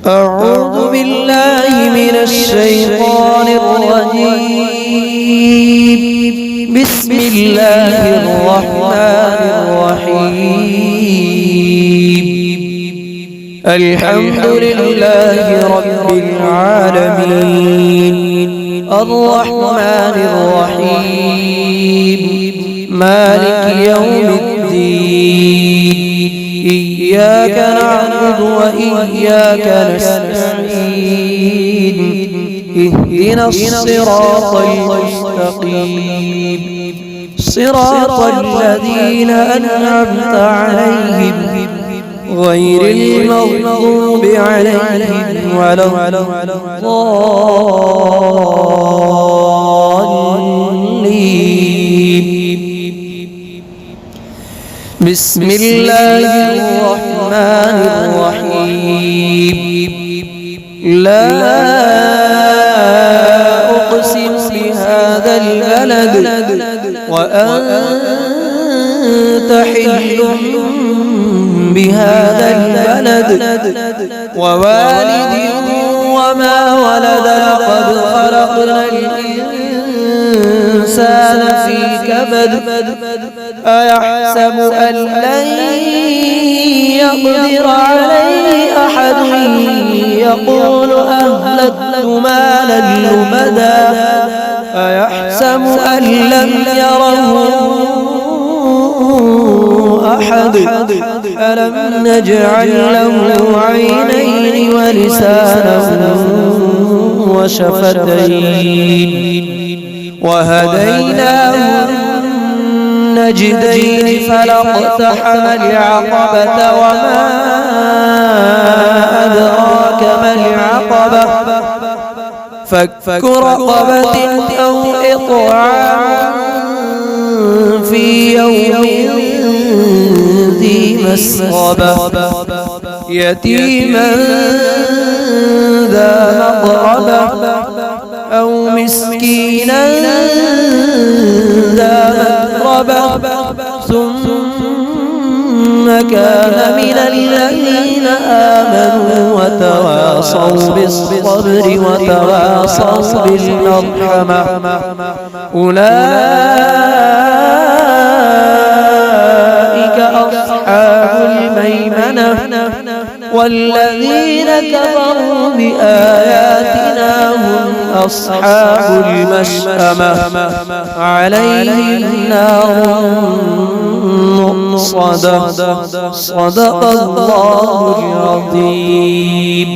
أعوذ بالله من الشيطان الرجيم. بسم الله الرحمن الرحيم. الحمد لله رب العالمين، الرحمن الرحيم، مالك يوم الدين. إياك نعبد وإياك نستعين. اهدنا الصراط المستقيم، صراط الذين أنعمت عليهم غير المغضوب عليهم ولا الضالين. بسم الله الرحمن الرحيم. لا أقسم بهذا البلد وأنت حل بهذا البلد ووالد وما ولد. لقد خلقنا الإنسان في كبد. أيحسب أن لن يقدر عليه أحد. يقول أهلكت مالا لبدا. أيحسب أن لم يره أحد. ألم نجعل له عينين ولسانا وشفتين وهديناه النجدين. فلاقتحم العقبة وما أدراك ما العقبة. فك رقبة أو إطعام في يوم ذي مسغبة. يتيما ذا مقربة أو مسكينا ذا متربة. ثم كان من الذين آمنوا وتواصوا بالصبر وتواصوا بالمرحمة. أولئك أصحاب الميمنة. والذين كفروا بآياتنا هم أصحاب المشأمة. عليهم نار مؤصدة. صدق الله العظيم.